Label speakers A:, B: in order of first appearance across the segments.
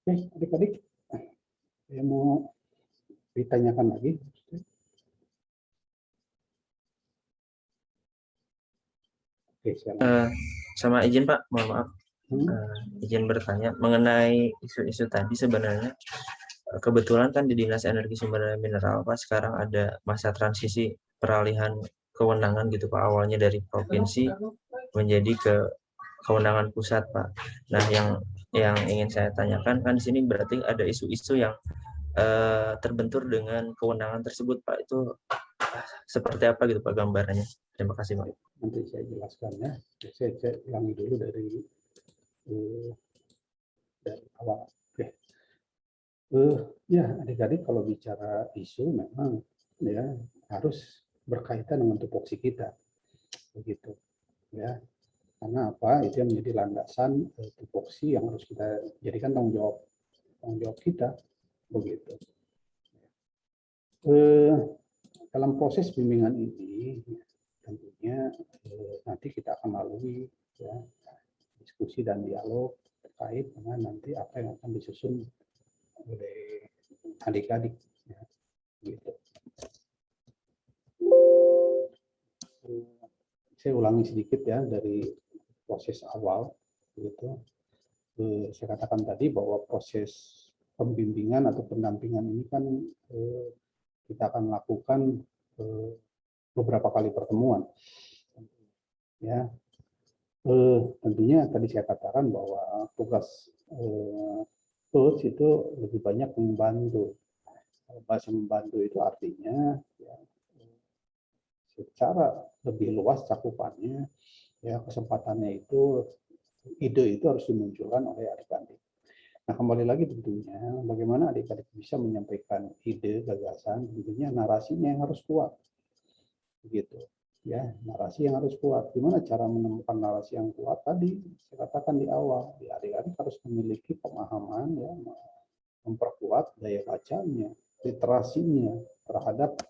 A: Oke, adik-adik, saya mau ditanyakan lagi. Oke,
B: Sama izin Pak, mohon maaf. Izin bertanya mengenai isu-isu tadi. Sebenarnya kebetulan kan di Dinas Energi Sumber Daya Mineral Pak sekarang ada masa transisi peralihan kewenangan gitu Pak, awalnya dari provinsi menjadi ke kewenangan pusat Pak. Nah, yang ingin saya tanyakan kan di sini berarti ada isu-isu yang terbentur dengan kewenangan tersebut Pak. Itu seperti apa gitu Pak gambarannya? Terima kasih Pak.
A: Nanti saya jelaskan ya. Saya ulangi dulu dari awal. Oke. Ya, adik-adik kalau bicara isu memang ya harus berkaitan dengan tupoksi kita, begitu ya. Karena apa? Itu yang menjadi landasan tupoksi yang harus kita jadikan tanggung jawab kita, begitu. Dalam proses bimbingan ini tentunya nanti kita akan lalui ya, diskusi dan dialog terkait dengan nanti apa yang akan disusun oleh adik-adik ya, gitu. Saya ulangi sedikit ya dari proses awal gitu. Saya katakan tadi bahwa proses pembimbingan atau pendampingan ini kan kita akan lakukan beberapa kali pertemuan ya. Tentunya tadi saya katakan bahwa tugas coach itu lebih banyak membantu. Bahasa membantu itu artinya ya, secara lebih luas cakupannya ya, kesempatannya itu, ide itu harus dimunculkan oleh adik-adik. Nah, kembali lagi tentunya bagaimana adik-adik bisa menyampaikan ide, gagasan, tentunya narasinya yang harus kuat. Begitu. Ya, narasi yang harus kuat. Gimana cara menemukan narasi yang kuat? Tadi saya katakan di awal, ya, adik-adik harus memiliki pemahaman ya, memperkuat daya bacanya, literasinya terhadap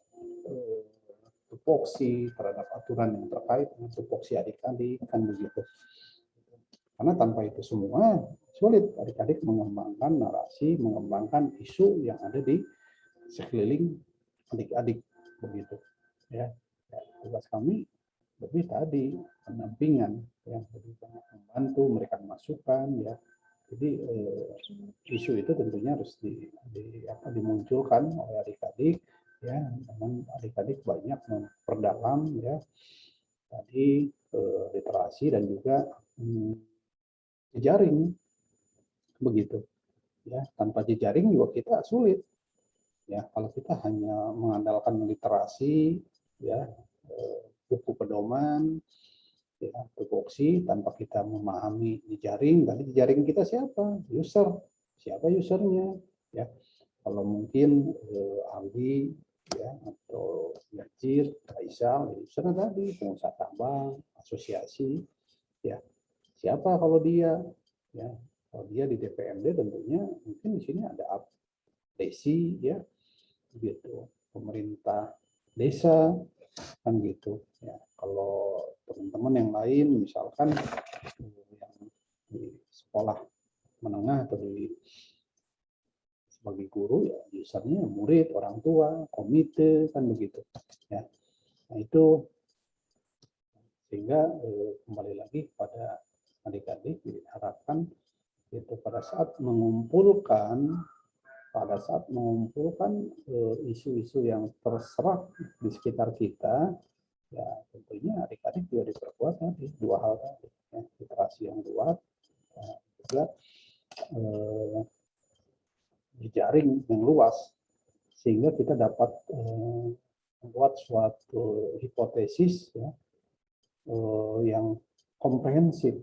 A: tupoksi, terhadap aturan yang terkait dengan tupoksi adik-adik, kan begitu. Karena tanpa itu semua sulit adik-adik mengembangkan narasi, mengembangkan isu yang ada di sekeliling adik-adik, begitu. Ya, tugas kami lebih tadi pendampingan, ya, lebih banyak membantu, memberikan masukan, ya. Jadi isu itu tentunya harus dimunculkan oleh adik-adik, ya, dengan adik-adik banyak memperdalam ya tadi literasi dan juga jejaring, begitu ya. Tanpa jejaring juga kita sulit ya. Kalau kita hanya mengandalkan literasi ya, buku pedoman ya, tupoksi, tanpa kita memahami jejaring, tadi jejaring kita siapa? User. Siapa usernya ya? Kalau mungkin Aldi ya, atau Yajir, Kaisal, usernya tadi pengusaha tambang, asosiasi ya. Siapa kalau dia ya? Kalau dia di DPMD tentunya mungkin di sini ada Desi ya, gitu, pemerintah desa kan gitu ya. Kalau teman-teman yang lain misalkan yang di sekolah menengah atau di sebagai guru ya, usernya murid, orang tua, komite, kan begitu ya. Nah itu sehingga kembali lagi pada adik-adik diharapkan itu pada saat mengumpulkan isu-isu yang terserap di sekitar kita, ya tentunya adik-adik juga diperkuat tadi dua hal tadi ya, literasi yang kuat ya, juga jejaring yang luas sehingga kita dapat membuat suatu hipotesis ya, yang komprehensif,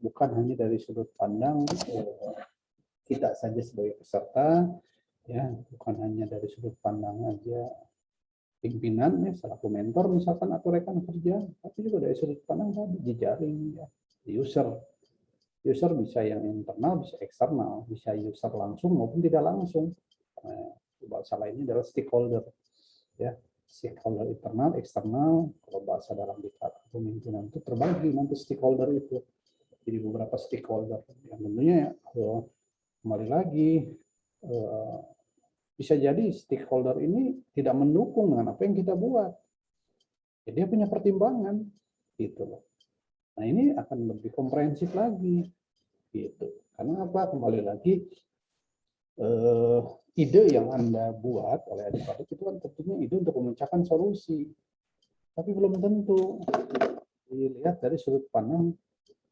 A: bukan hanya dari sudut pandang kita saja sebagai peserta ya, bukan hanya dari sudut pandang aja pimpinan ya selaku mentor misalkan atau rekan kerja, tapi juga dari sudut pandang tadi jejaring ya, user bisa yang internal, bisa eksternal, bisa user langsung maupun tidak langsung. Bahasa lainnya adalah stakeholder ya, stakeholder internal, eksternal. Kalau bahasa dalam kepemimpinan itu terbagi nanti stakeholder itu jadi beberapa stakeholder yang tentunya kembali lagi, bisa jadi stakeholder ini tidak mendukung dengan apa yang kita buat. Jadi dia punya pertimbangan, gitu loh. Nah ini akan lebih komprehensif lagi, gitu. Karena apa? Kembali lagi, ide yang Anda buat oleh adik-adik itu kan tentunya ide untuk memecahkan solusi, tapi belum tentu dilihat dari sudut pandang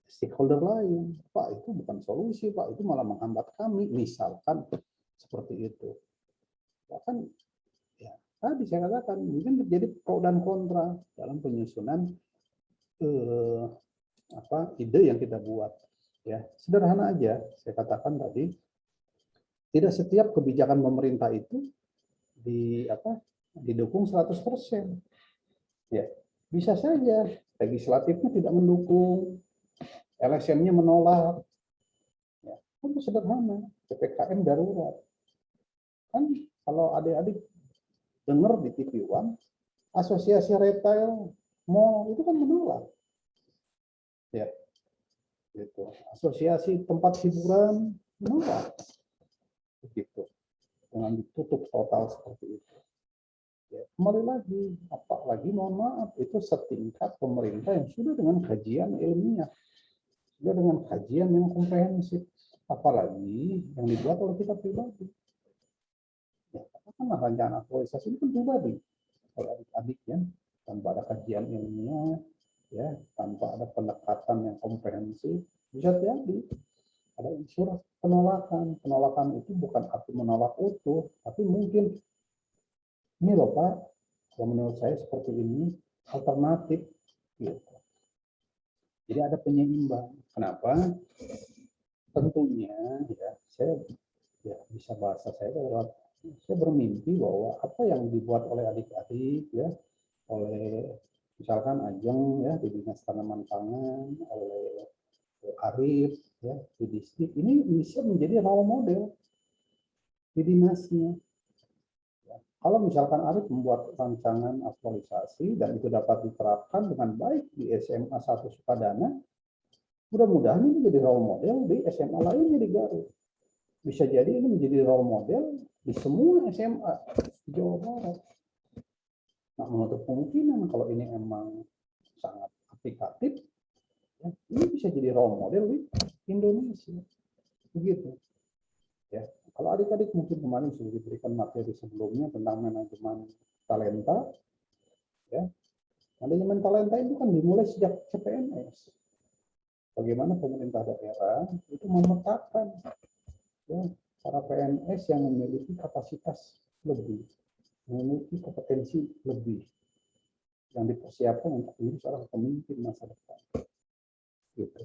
A: stakeholder lain. Pak, itu bukan solusi, Pak, itu malah menghambat kami, misalkan seperti itu. Bahkan ya tadi saya katakan mungkin terjadi pro dan kontra dalam penyusunan ide yang kita buat. Ya, sederhana aja, saya katakan tadi, tidak setiap kebijakan pemerintah itu didukung 100%. Ya, bisa saja legislatifnya tidak mendukung, LSM-nya menolak. Ya, itu sederhana, PPKM darurat. Kan kalau adik-adik dengar di TV One, asosiasi retail mall itu kan menolak. Ya, gitu. Asosiasi tempat hiburan menolak. Begitu. Dengan ditutup total seperti itu. Ya, kembali lagi, apalagi mohon maaf, itu setingkat pemerintah yang sudah dengan kajian ilmiah, sudah dengan kajian yang komprehensif, apalagi yang dibuat oleh kita pribadi. Ya, katakanlah rancangan aktualisasi itu kan pribadi, oleh adik-adik ya, tanpa ada kajian ilmiah, ya, tanpa ada pendekatan yang komprehensif, bisa jadi ada unsur penolakan. Penolakan itu bukan arti menolak utuh, tapi mungkin ini loh Pak, kalau menurut saya seperti ini alternatif, gitu. Jadi ada penyeimbang. Kenapa? Tentunya ya saya ya bisa bahasa saya bermimpi bahwa apa yang dibuat oleh adik-adik ya, oleh misalkan Ajeng ya di Dinas Tanaman Pangan, oleh Arif ya di distrik ini bisa menjadi role model di dinasnya. Kalau misalkan Arif membuat rancangan aktualisasi dan itu dapat diterapkan dengan baik di SMA 1 Sukadana, mudah-mudahan ini menjadi role model di SMA lainnya di Garut. Bisa jadi ini menjadi role model di semua SMA di Jawa Barat. Nah, menutup kemungkinan kalau ini emang sangat aplikatif, ya, ini bisa jadi role model di Indonesia. Begitu. Ya, kalau adik-adik mungkin kemarin sudah diberikan materi sebelumnya tentang manajemen talenta, ya, manajemen talenta itu kan dimulai sejak CPNS. Bagaimana pemerintah daerah itu memetakan ya, para PNS yang memiliki kapasitas lebih, memiliki kompetensi lebih, yang dipersiapkan untuk menjadi seorang pemimpin masa depan. Gitu.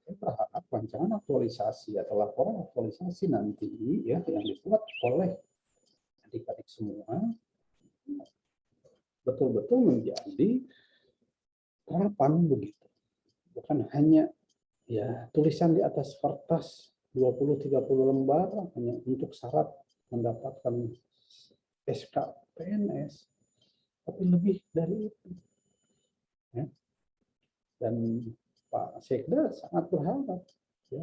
A: Saya berharap rancangan aktualisasi atau laporan aktualisasi nanti ya yang dibuat oleh adik-adik semua betul-betul menjadi harapan begitu. Bukan hanya ya tulisan di atas kertas 20-30 lembar hanya untuk syarat mendapatkan SK PNS, tapi lebih dari itu. Ya. Dan Pak Sekda sangat berharap, ya,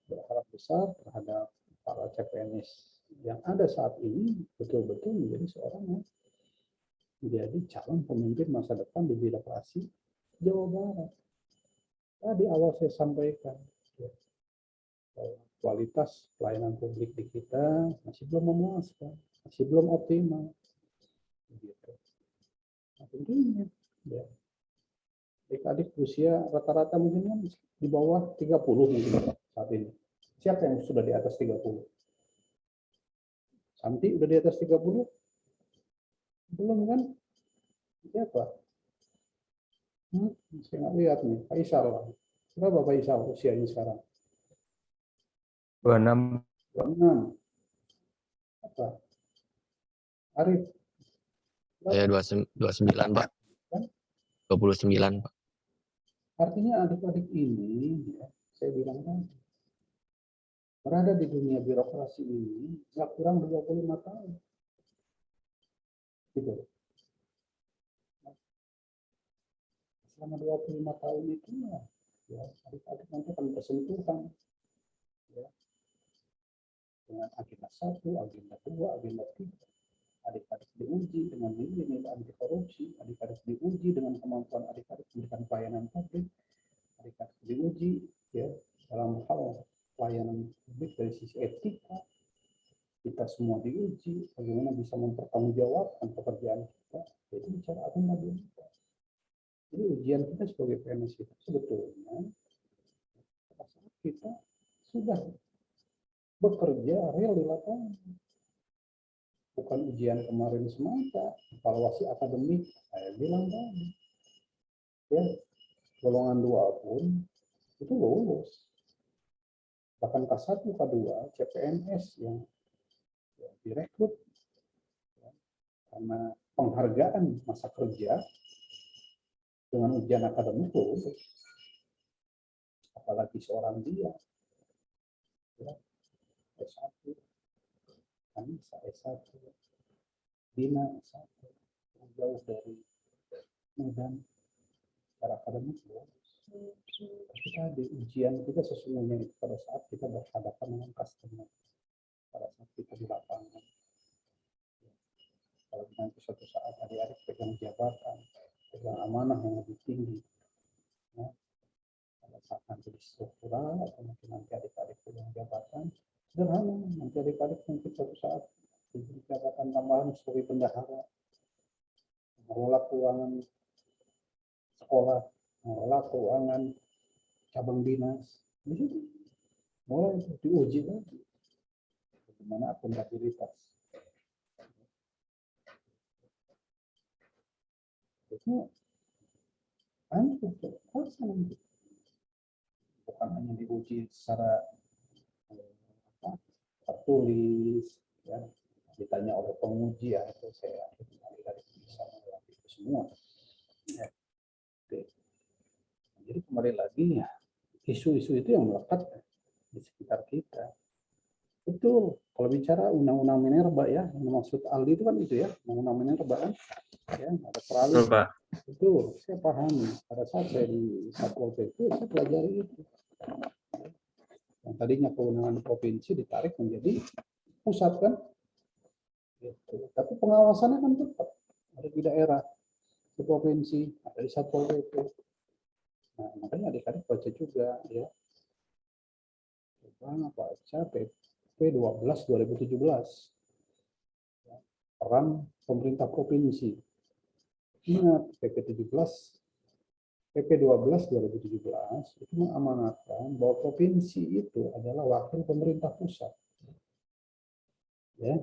A: berharap besar terhadap para CPNS yang ada saat ini betul-betul menjadi seorang yang menjadi calon pemimpin masa depan di birokrasi Jawa Barat. Tadi awal saya sampaikan, ya, kualitas pelayanan publik di kita masih belum memuaskan, masih belum optimal. Begitu. Nah, tentunya, ya, adik-adik usia rata-rata mungkin kan di bawah 30 mungkin saat ini. Siapa yang sudah di atas 30? Santi udah di atas 30? Belum kan? Siapa? Saya nggak lihat nih. Faisal. Berapa Faisal usianya sekarang?
B: 26.
A: 26. Apa? Arif?
C: Saya 29, Pak.
A: Kan?
C: 29, Pak.
A: Artinya adik-adik ini, ya, saya bilang kan, berada di dunia birokrasi ini nggak kurang 25 tahun. Gitu. Selama 25 tahun itu ya adik-adik nanti akan bersentuhan ya, dengan agenda 1, agenda 2, agenda 3. Adik-adik diuji dengan nilai anti korupsi, adik-adik diuji dengan kemampuan adik-adik memberikan pelayanan publik, adik-adik diuji ya dalam hal pelayanan publik dari sisi etika. Kita semua diuji bagaimana bisa mempertanggungjawabkan pekerjaan kita. Itu bicara akuntabilitas. Jadi ujian kita sebagai PNS itu sebetulnya pada saat kita sudah bekerja real di lapangan. Bukan ujian kemarin semata, evaluasi akademik, saya bilang tadi. Ya, golongan 2 pun itu lulus. Bahkan K1, K2, CPNS yang direkrut ya, karena penghargaan masa kerja dengan ujian akademik lulus. Apalagi seorang dia ya, S1, Anissa S1, Dina S1, jauh dari Medan secara akademik lulus. Tapi tadi ujian kita sesungguhnya itu pada saat kita berhadapan dengan customer, pada saat kita di lapangan. Kalau nanti suatu saat adik-adik pegang jabatan, pegang amanah yang lebih tinggi, ya, pada saat nanti di struktural atau mungkin nanti adik-adik pegang jabatan, sederhana, nanti adik-adik mungkin suatu saat diberi jabatan tambahan sebagai bendahara, mengelola keuangan sekolah, mengelola keuangan cabang dinas, di situ mulai diuji lagi bagaimana akuntabilitas. Itu bukan hanya diuji secara tertulis, ya, ditanya oleh penguji ya, itu saya dari bisa melewati itu semua. Ya. Oke. Jadi kembali lagi ya, isu-isu itu yang melekat di sekitar kita. Betul, kalau bicara undang-undang minerba ya, yang maksud Aldi itu kan itu ya, undang-undang minerba kan, ya, ada peralih. Betul, saya pahami. Pada saat saya di Satpol PP, saya pelajari itu. Yang tadinya kewenangan provinsi ditarik menjadi pusat kan, gitu. Tapi pengawasannya kan tetap ada di daerah, di provinsi, ada di Satpol PP. Nah, makanya adik-adik baca juga ya. Coba baca PP 12 2017. Peran pemerintah provinsi. Ingat PP 12 2017 itu mengamanatkan bahwa provinsi itu adalah wakil pemerintah pusat. Ya,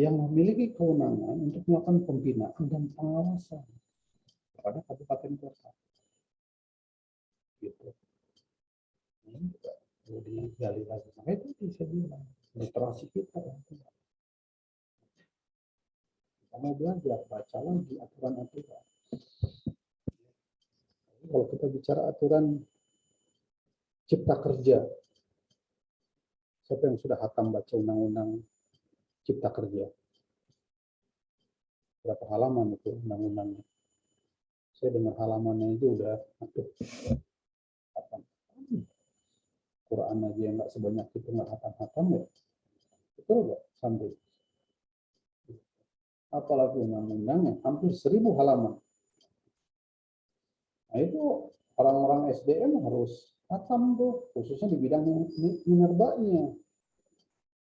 A: yang memiliki kewenangan untuk melakukan pembinaan dan pengawasan kepada kabupaten kota. Gitu. Ini juga perlu digali lagi. Nah, itu bisa bilang literasi kita. Kita mau belajar, baca lagi aturan-aturan. Kalau kita bicara aturan cipta kerja, siapa yang sudah hatam baca undang-undang cipta kerja? Berapa halaman itu undang-undangnya? Saya dengar halamannya itu udah hatam. Quran aja yang nggak sebanyak itu nggak hatam-hatam ya. Betul nggak? Sampai. Apalagi undang-undangnya hampir 1000 halaman. Nah itu orang-orang SDM harus hatam tuh, khususnya di bidang minerbanya.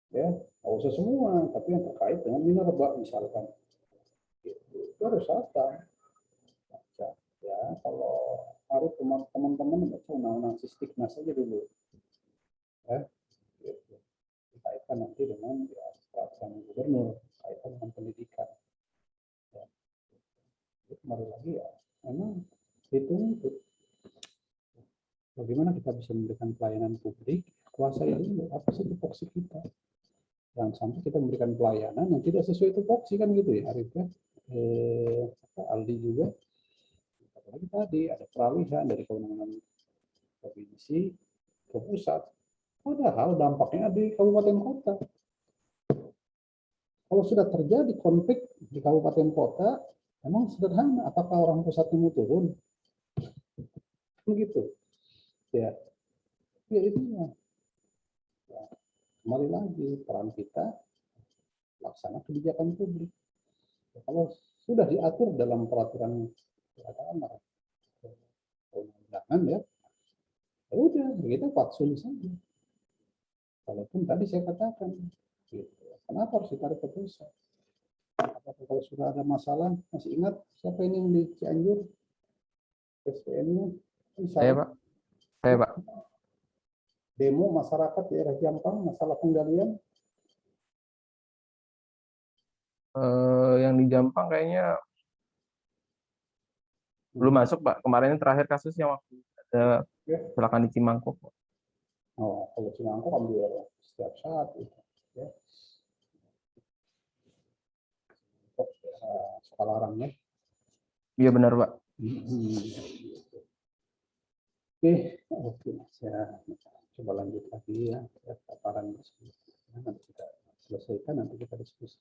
A: Ya, nggak usah semua, tapi yang terkait dengan minerba misalkan. Itu harus hatam. Ya, kalau harus teman-teman baca undang-undang Sistiknas saja dulu. Ya, gitu. Dikaitkan nanti dengan ya, peraturan gubernur, kaitan dengan pendidikan. Ya. Kembali lagi ya, memang itu bagaimana kita bisa memberikan pelayanan publik, kuasai dulu apa sih tupoksi kita. Jangan sampai kita memberikan pelayanan yang tidak sesuai tupoksi kan gitu ya, Arif ya. Aldi juga. Apalagi tadi ada peralihan dari kewenangan provinsi ke pusat. Padahal dampaknya di kabupaten kota. Kalau sudah terjadi konflik di kabupaten kota, memang sederhana. Apakah orang pusatnya mau turun? Begitu. Ya, ya itu ya. kembali lagi peran kita laksana kebijakan publik. Kalau sudah diatur dalam peraturan peraturan perundangan ya udah kita patsun saja. Walaupun tadi saya katakan, gitu. Kenapa harus ditarik ke pusat? Apakah kalau sudah ada masalah, masih ingat siapa ini yang di Cianjur? SPN-nya?
D: Saya Pak. Saya Pak.
A: Demo masyarakat daerah Jampang, masalah penggalian.
D: Yang di Jampang kayaknya belum masuk Pak. Kemarin terakhir kasusnya waktu ada kecelakaan di Cimangkok.
A: Oh, kalau Cimangkok ambil setiap saat itu. Ya. Untuk Sekarang ya.
D: Iya benar Pak.
A: Oke, saya coba lanjut lagi ya, paparan tersebut. Nanti kita selesaikan, nanti kita diskusi.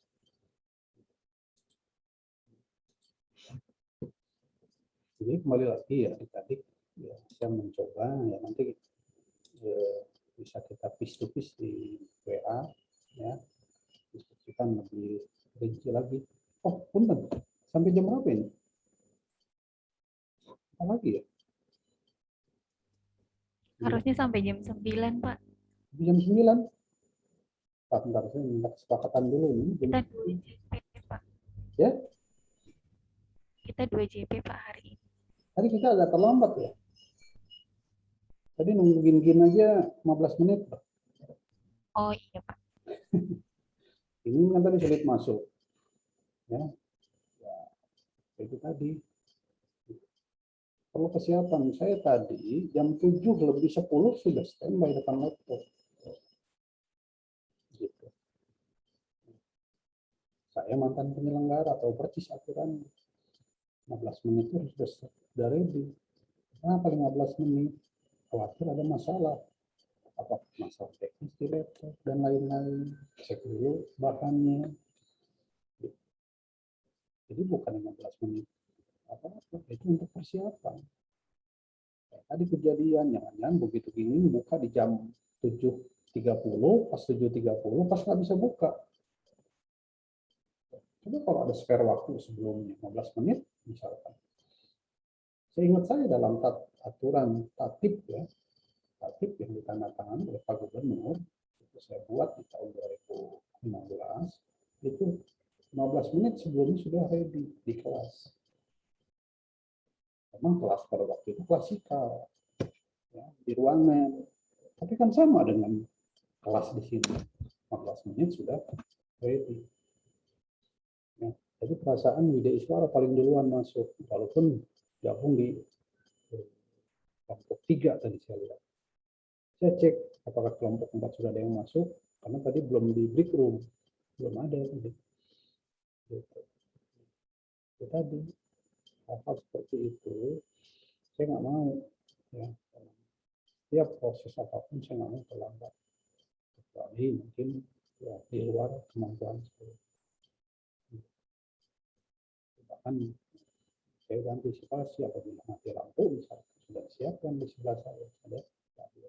A: Jadi kembali lagi ya tadi ya, saya mencoba ya nanti bisa kita piece to piece di WA ya, diskusikan lebih rinci lagi. Oh, punten, sampai jam berapa ini? Apa lagi ya?
E: Harusnya sampai jam 9, Pak.
A: Jam 9. Bentar, saya minta kesepakatan dulu ini.
E: Kita 2 JP, Pak.
A: Ya?
E: Kita 2 JP, Pak, hari ini.
A: Tadi kita agak terlambat ya. Tadi nungguin aja 15 menit.
E: Oh iya, Pak.
A: Ini kan tadi sulit masuk. Ya, itu tadi. Perlu kesiapan. Saya tadi jam 7:10 sudah standby depan laptop. Gitu. Saya mantan penyelenggara atau persis aturan 15 menit itu sudah ready. Kenapa 15 menit? Khawatir ada masalah. Apa masalah teknis di laptop dan lain-lain. Cek dulu bahannya. Jadi bukan 15 menit. Apa-apa. Itu untuk persiapan. Tadi kejadian, jangan begitu gini buka di jam 7:30, pas 7:30, pas nggak bisa buka. Coba kalau ada spare waktu sebelumnya, 15 menit misalkan. Seingat saya dalam aturan tatib ya, tatib yang ditandatangani oleh Pak Gubernur, itu saya buat di tahun 2015, itu 15 menit sebelumnya sudah ready di kelas. Memang kelas pada waktu itu klasikal, ya, di ruangan. Tapi kan sama dengan kelas di sini, 15 menit sudah ready. Ya, jadi perasaan Widya Iswara paling duluan masuk, walaupun gabung di kelompok 3 tadi saya lihat. Saya cek apakah kelompok 4 sudah ada yang masuk, karena tadi belum di break room, belum ada tadi. Itu tadi hal-hal seperti itu saya nggak mau ya. Setiap proses apapun saya nggak mau terlambat, kecuali mungkin ya, di luar kemampuan saya. Bahkan saya antisipasi apabila mati lampu misalnya sudah siapkan di sebelah saya ada radio.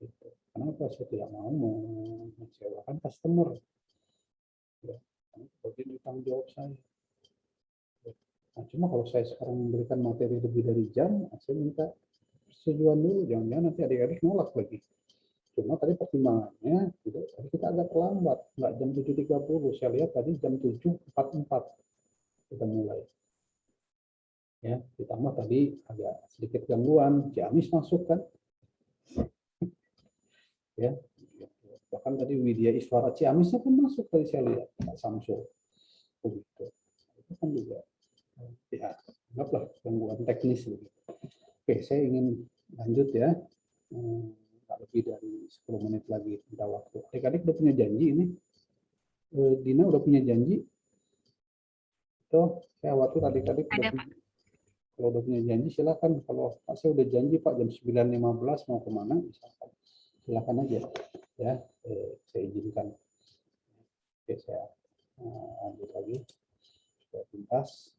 A: Gitu. Kenapa saya tidak mau mengecewakan customer? Ya, bagian dari tanggung jawab saya. Nah, cuma kalau saya sekarang memberikan materi lebih dari jam, saya minta persetujuan dulu, jangan-jangan nanti adik-adik nolak lagi. Cuma tadi pertimbangannya, tadi kita agak terlambat, nggak jam 7:30, saya lihat tadi jam 7:44 kita mulai. Ya, ditambah tadi agak sedikit gangguan, Ciamis masuk kan, ya, bahkan tadi Widya Iswara Ciamisnya pun masuk tadi saya lihat, Pak Samsul, begitu, itu kan juga, ya, anggaplah gangguan teknis begitu. Oke, saya ingin lanjut ya, tak lebih dari 10 menit lagi kita waktu. Adik-adik udah punya janji ini, Dina udah punya janji, tuh saya khawatir adik-adik udah punya. Kalau udah punya janji silakan. Kalau saya udah janji Pak jam 9:15 mau kemana misalkan, silakan aja ya, saya izinkan. Oke, saya lanjut lagi supaya tuntas.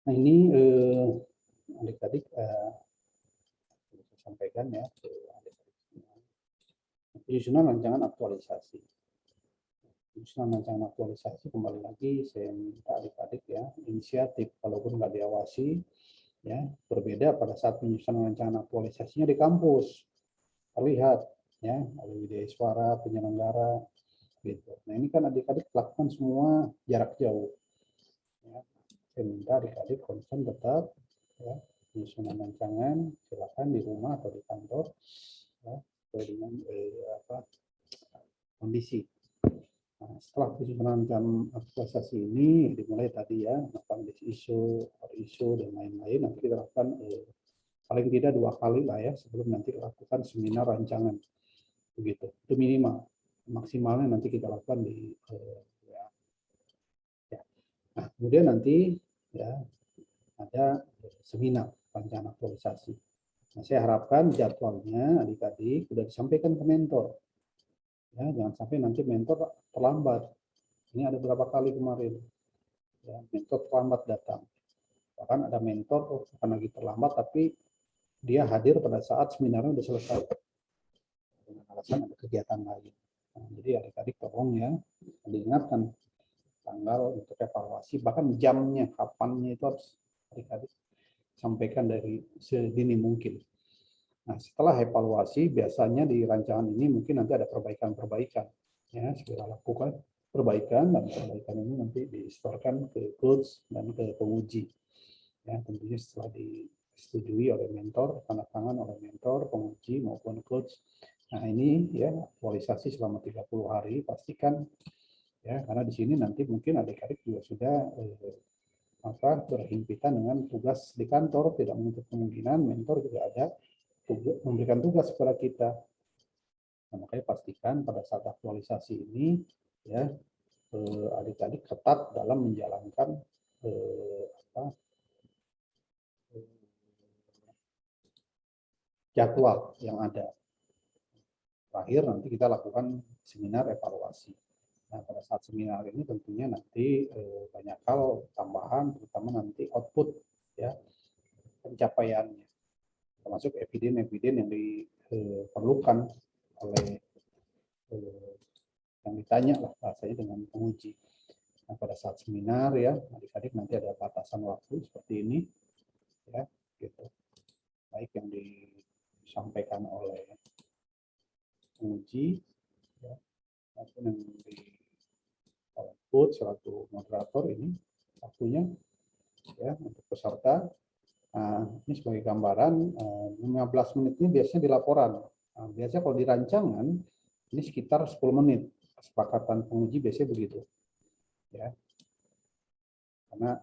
A: Nah ini adik-adik sampaikan ya ke adik-adik semua. Penyusunan rancangan aktualisasi. Penyusunan rancangan aktualisasi kembali lagi saya minta adik-adik ya inisiatif, walaupun nggak diawasi ya, berbeda pada saat penyusunan rancangan aktualisasinya di kampus terlihat ya oleh Widya Iswara penyelenggara gitu. Nah ini kan adik-adik lakukan semua jarak jauh ya. Saya minta adik-adik konsen tetap ya, penyusunan rancangan silakan di rumah atau di kantor ya, sesuai dengan kondisi. Nah, setelah penyusunan rancangan aktualisasi ini dimulai tadi ya, melakukan isu, dan lain-lain. Nanti kita lakukan paling tidak 2 kali lah ya sebelum nanti lakukan seminar rancangan. Begitu. Itu minimal. Maksimalnya nanti kita lakukan di ya. Nah, kemudian nanti ya ada seminar rancangan aktualisasi. Nah, saya harapkan jadwalnya adik-adik sudah disampaikan ke mentor. Ya, jangan sampai nanti mentor terlambat. Ini ada berapa kali kemarin ya, mentor terlambat datang. Bahkan ada mentor bukan lagi terlambat tapi dia hadir pada saat seminarnya sudah selesai dengan alasan ada kegiatan lain. Nah, jadi adik-adik tolong ya diingatkan tanggal untuk evaluasi, bahkan jamnya kapannya itu harus adik-adik sampaikan dari sedini mungkin. Nah, setelah evaluasi biasanya di rancangan ini mungkin nanti ada perbaikan-perbaikan ya, segera lakukan perbaikan, dan perbaikan ini nanti disetorkan ke coach dan ke penguji ya, tentunya setelah disetujui oleh mentor, tanda tangan oleh mentor, penguji maupun coach. Nah ini ya aktualisasi selama 30 hari pastikan ya, karena di sini nanti mungkin adik-adik juga sudah berhimpitan dengan tugas di kantor, tidak menutup kemungkinan mentor juga ada memberikan tugas kepada kita. Nah, makanya pastikan pada saat aktualisasi ini ya adik-adik ketat dalam menjalankan jadwal yang ada. Terakhir nanti kita lakukan seminar evaluasi. Nah, pada saat seminar ini tentunya nanti banyak hal tambahan, terutama nanti output ya, pencapaiannya, termasuk eviden-eviden yang diperlukan oleh yang ditanya lah bahasanya dengan penguji. Nah, pada saat seminar ya, adik-adik nanti ada batasan waktu seperti ini ya, gitu. Baik yang disampaikan oleh penguji ya, maupun yang di output selaku moderator ini waktunya ya untuk peserta. Nah, ini sebagai gambaran 15 menit ini biasanya di laporan. Nah, biasanya kalau di rancangan ini sekitar 10 menit. Kesepakatan penguji biasanya begitu. Ya. Karena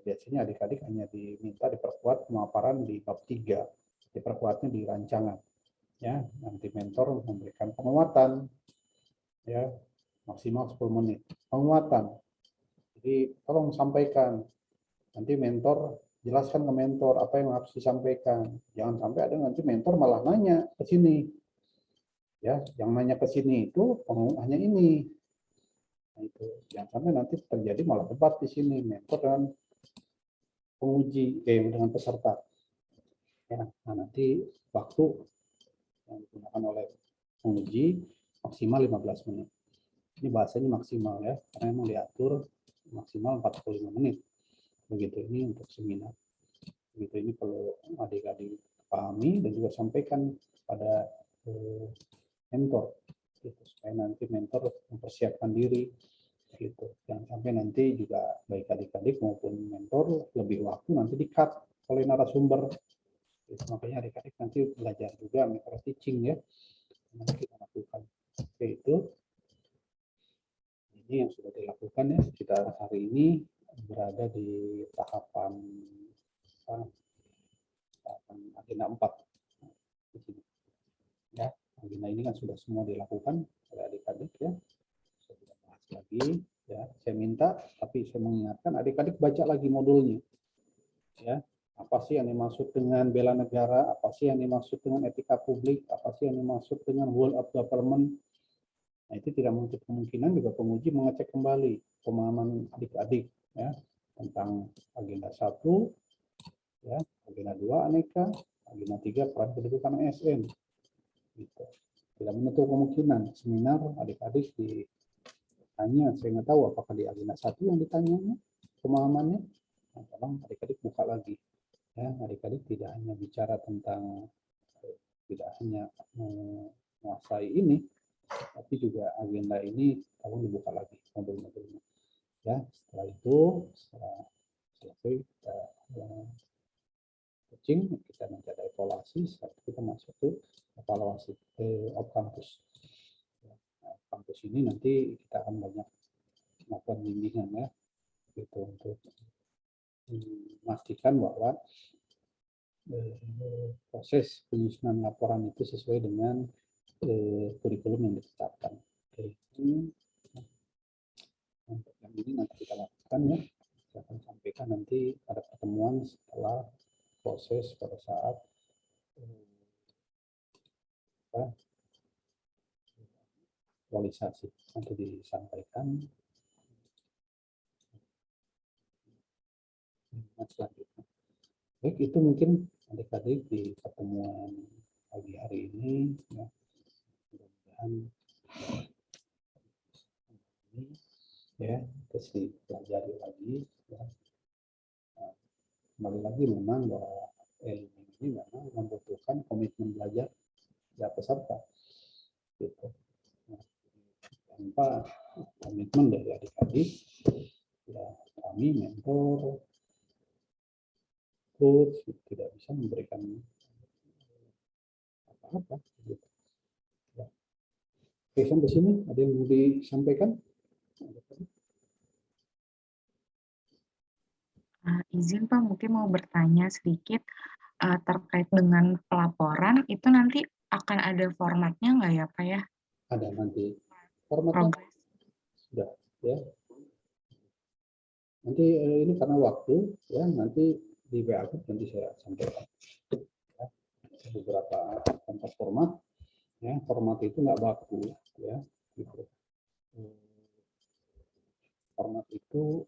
A: biasanya adik-adik hanya diminta diperkuat pemaparan di bab 3. Diperkuatnya di rancangan. Ya, nanti mentor memberikan penguatan ya maksimal 10 menit. Penguatan. Jadi tolong sampaikan. Nanti mentor jelaskan ke mentor apa yang harus disampaikan. Jangan sampai ada nanti mentor malah nanya ke sini. Ya, yang nanya ke sini itu hanya ini. Nah, itu jangan sampai nanti terjadi malah debat di sini mentor dan penguji dengan peserta. Ya, nah nanti waktu yang digunakan oleh penguji maksimal 15 menit. Ini bahasanya maksimal ya, karena memang diatur maksimal 45 menit. Begitu ini untuk seminar. Begitu ini perlu adik-adik pahami dan juga sampaikan pada mentor, gitu, supaya nanti mentor mempersiapkan diri. Gitu. Jangan sampai nanti juga baik adik-adik maupun mentor lebih waktu nanti di-cut oleh narasumber. Gitu. Makanya adik-adik nanti belajar juga micro teaching ya. Nanti kita lakukan. Oke, itu ini yang sudah dilakukan ya. Kita hari ini berada di tahapan agenda 4. Ya, agenda ini kan sudah semua dilakukan oleh adik-adik ya. Saya tidak bahas lagi ya. Saya minta, tapi saya mengingatkan adik-adik baca lagi modulnya. Ya, apa sih yang dimaksud dengan bela negara? Apa sih yang dimaksud dengan etika publik? Apa sih yang dimaksud dengan whole of government? Nah, itu tidak menutup kemungkinan juga penguji mengecek kembali pemahaman adik-adik ya tentang agenda 1 ya, agenda 2 aneka, agenda 3 peran kedudukan ASN. Gitu. Tidak menutup kemungkinan seminar adik-adik ditanya, saya nggak tahu apakah di agenda 1 yang ditanyanya pemahamannya. Nah, tolong adik-adik buka lagi. Ya, adik-adik tidak hanya bicara tentang tidak hanya menguasai ini, tapi juga agenda ini tolong dibuka lagi modul-modulnya. Ya, setelah itu, setelah selesai kita coaching, kita nanti ada evaluasi, setelah itu kita masuk ke evaluasi off campus. Nah, kampus ini nanti kita akan banyak melakukan bimbingan ya, gitu untuk memastikan bahwa proses penyusunan laporan itu sesuai dengan kurikulum yang ditetapkan. Oke. Untuk yang ini nanti kita lakukan ya, saya akan sampaikan nanti pada pertemuan setelah proses pada saat aktualisasi nanti disampaikan selanjutnya. Baik, itu mungkin adik-adik di pertemuan pagi hari ini ya. Mudah-mudahan ini ya terus dipelajari lagi ya. Nah, kembali lagi memang bahwa ini memang membutuhkan komitmen belajar ya peserta gitu. Nah, tanpa komitmen dari adik-adik ya kami mentor coach tidak bisa memberikan apa-apa gitu. Ya. Oke, sampai sini ada yang mau disampaikan?
E: Izin Pak, mungkin mau bertanya sedikit terkait dengan pelaporan, itu nanti akan ada formatnya nggak ya Pak ya?
A: Ada nanti formatnya
E: Progres.
A: sudah ya. Nanti ini karena waktu ya, nanti di WA nanti saya sampaikan ya, beberapa contoh format ya. Format itu nggak baku ya gitu. Format itu